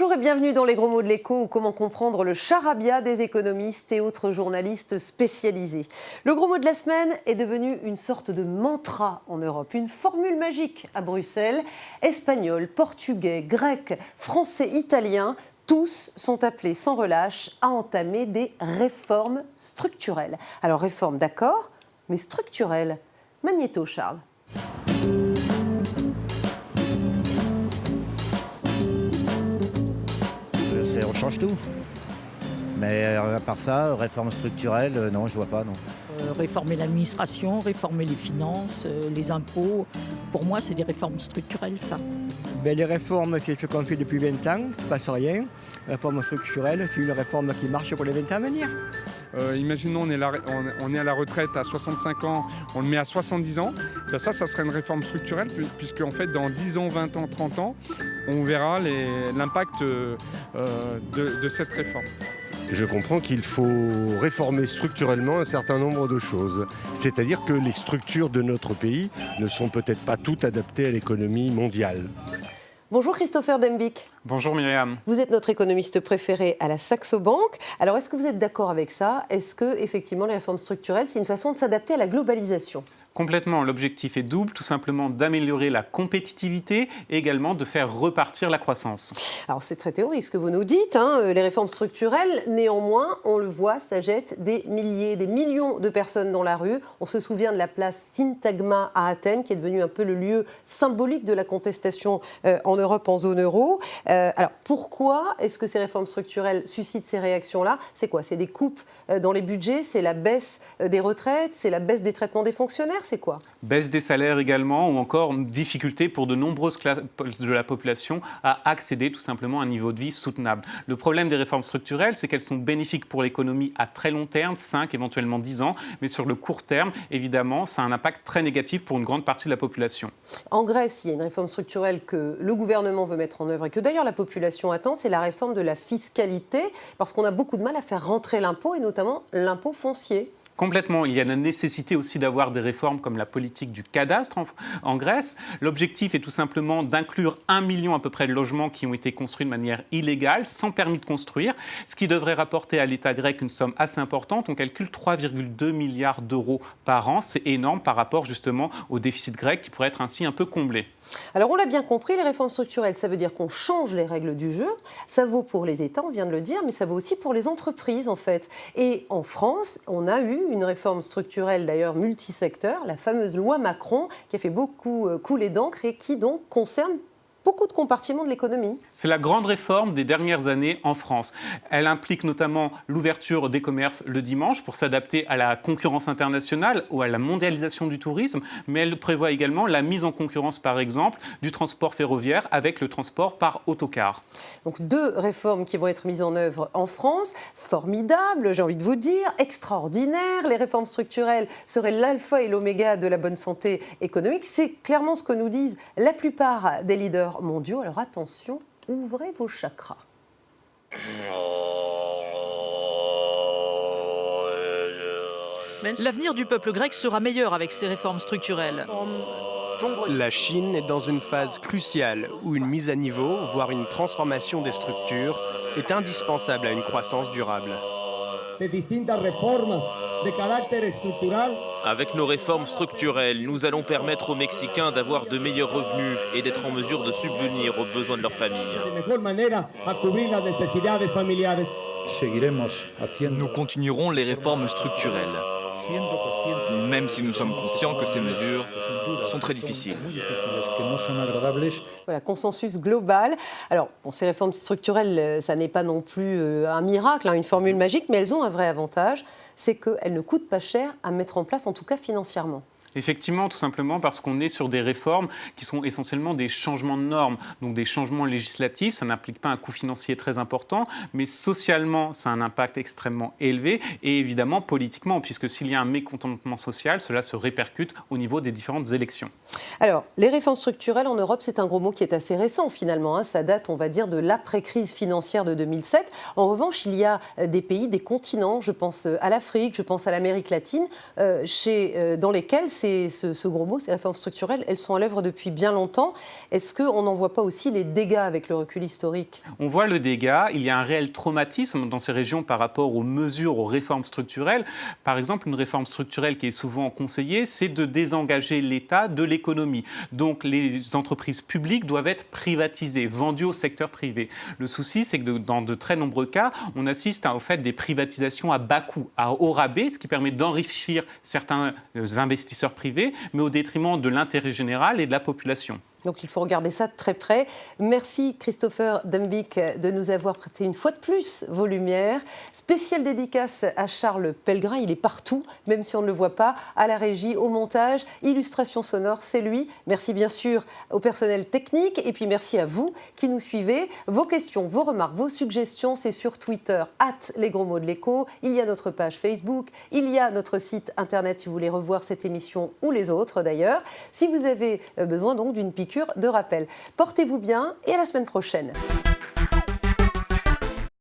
Bonjour et bienvenue dans les gros mots de l'écho ou comment comprendre le charabia des économistes et autres journalistes spécialisés. Le gros mot de la semaine est devenu une sorte de mantra en Europe, une formule magique à Bruxelles. Espagnols, portugais, grecs, français, italiens, tous sont appelés sans relâche à entamer des réformes structurelles. Alors réformes d'accord, mais structurelles. Magnéto, Charles. On change tout. Mais à part ça, réforme structurelle, non, je vois pas, non. Réformer l'administration, réformer les finances, les impôts. Pour moi, c'est des réformes structurelles, ça. Les réformes, c'est ce qu'on fait depuis 20 ans, il ne se passe rien. La réforme structurelle, c'est une réforme qui marche pour les 20 ans à venir. Imaginons on est à la retraite à 65 ans, on le met à 70 ans. Ben ça serait une réforme structurelle puisque en fait dans 10 ans, 20 ans, 30 ans, on verra l'impact de cette réforme. Je comprends qu'il faut réformer structurellement un certain nombre de choses. C'est-à-dire que les structures de notre pays ne sont peut-être pas toutes adaptées à l'économie mondiale. Bonjour Christopher Dembick. Bonjour Myriam. Vous êtes notre économiste préféré à la Saxo Bank. Alors est-ce que vous êtes d'accord avec ça? Est-ce que effectivement les réformes structurelles, c'est une façon de s'adapter à la globalisation? Complètement, l'objectif est double, tout simplement d'améliorer la compétitivité et également de faire repartir la croissance. Alors c'est très théorique ce que vous nous dites, les réformes structurelles, néanmoins, on le voit, ça jette des milliers, des millions de personnes dans la rue. On se souvient de la place Syntagma à Athènes, qui est devenue un peu le lieu symbolique de la contestation en Europe, en zone euro. Alors pourquoi est-ce que ces réformes structurelles suscitent ces réactions-là? C'est quoi? C'est des coupes dans les budgets, c'est la baisse des retraites, c'est la baisse des traitements des fonctionnaires? C'est quoi? Baisse des salaires également, ou encore difficulté pour de nombreuses classes de la population à accéder tout simplement à un niveau de vie soutenable. Le problème des réformes structurelles, c'est qu'elles sont bénéfiques pour l'économie à très long terme, 5, éventuellement 10 ans, mais sur le court terme, évidemment, ça a un impact très négatif pour une grande partie de la population. En Grèce, il y a une réforme structurelle que le gouvernement veut mettre en œuvre et que d'ailleurs la population attend, c'est la réforme de la fiscalité, parce qu'on a beaucoup de mal à faire rentrer l'impôt, et notamment l'impôt foncier. Complètement. Il y a la nécessité aussi d'avoir des réformes comme la politique du cadastre en Grèce. L'objectif est tout simplement d'inclure 1 million à peu près de logements qui ont été construits de manière illégale, sans permis de construire, ce qui devrait rapporter à l'État grec une somme assez importante. On calcule 3,2 milliards d'euros par an. C'est énorme par rapport justement au déficit grec qui pourrait être ainsi un peu comblé. Alors on l'a bien compris, les réformes structurelles, ça veut dire qu'on change les règles du jeu. Ça vaut pour les États, on vient de le dire, mais ça vaut aussi pour les entreprises en fait. Et en France, on a eu une réforme structurelle d'ailleurs multisecteur, la fameuse loi Macron, qui a fait beaucoup couler d'encre et qui donc concerne beaucoup de compartiments de l'économie. C'est la grande réforme des dernières années en France. Elle implique notamment l'ouverture des commerces le dimanche pour s'adapter à la concurrence internationale ou à la mondialisation du tourisme, mais elle prévoit également la mise en concurrence, par exemple, du transport ferroviaire avec le transport par autocar. Donc 2 réformes qui vont être mises en œuvre en France, formidables, j'ai envie de vous dire, extraordinaires. Les réformes structurelles seraient l'alpha et l'oméga de la bonne santé économique. C'est clairement ce que nous disent la plupart des leaders mondiaux. Alors attention, ouvrez vos chakras. L'avenir du peuple grec sera meilleur avec ces réformes structurelles. La Chine est dans une phase cruciale où une mise à niveau, voire une transformation des structures, est indispensable à une croissance durable. Avec nos réformes structurelles, nous allons permettre aux Mexicains d'avoir de meilleurs revenus et d'être en mesure de subvenir aux besoins de leur famille. Nous continuerons les réformes structurelles, même si nous sommes conscients que ces mesures sont très difficiles. Voilà, consensus global. Alors, bon, ces réformes structurelles, ça n'est pas non plus un miracle, une formule magique, mais elles ont un vrai avantage, c'est qu'elles ne coûtent pas cher à mettre en place, en tout cas financièrement. Effectivement, tout simplement parce qu'on est sur des réformes qui sont essentiellement des changements de normes, donc des changements législatifs. Ça n'implique pas un coût financier très important, mais socialement, ça a un impact extrêmement élevé et évidemment politiquement, puisque s'il y a un mécontentement social, cela se répercute au niveau des différentes élections. Alors, les réformes structurelles en Europe, c'est un gros mot qui est assez récent finalement. Ça date, on va dire, de l'après-crise financière de 2007. En revanche, il y a des pays, des continents, je pense à l'Afrique, je pense à l'Amérique latine, dans lesquels ce gros mot, ces réformes structurelles, elles sont à l'œuvre depuis bien longtemps. Est-ce qu'on n'en voit pas aussi les dégâts avec le recul historique? On voit le dégât. Il y a un réel traumatisme dans ces régions par rapport aux mesures, aux réformes structurelles. Par exemple, une réforme structurelle qui est souvent conseillée, c'est de désengager l'État de l'économie. Donc les entreprises publiques doivent être privatisées, vendues au secteur privé. Le souci, c'est que dans de très nombreux cas, on assiste au fait des privatisations à bas coût, à haut rabais, ce qui permet d'enrichir certains investisseurs privés, mais au détriment de l'intérêt général et de la population. Donc il faut regarder ça de très près. Merci Christopher Dembick de nous avoir prêté une fois de plus vos lumières. Spéciale dédicace à Charles Pellegrin, il est partout, même si on ne le voit pas, à la régie, au montage, illustration sonore, c'est lui. Merci bien sûr au personnel technique et puis merci à vous qui nous suivez. Vos questions, vos remarques, vos suggestions, c'est sur Twitter, @lesgrosmotsdelécho. Il y a notre page Facebook, il y a notre site internet si vous voulez revoir cette émission ou les autres d'ailleurs. Si vous avez besoin donc d'une piqûre de rappel. Portez-vous bien et à la semaine prochaine.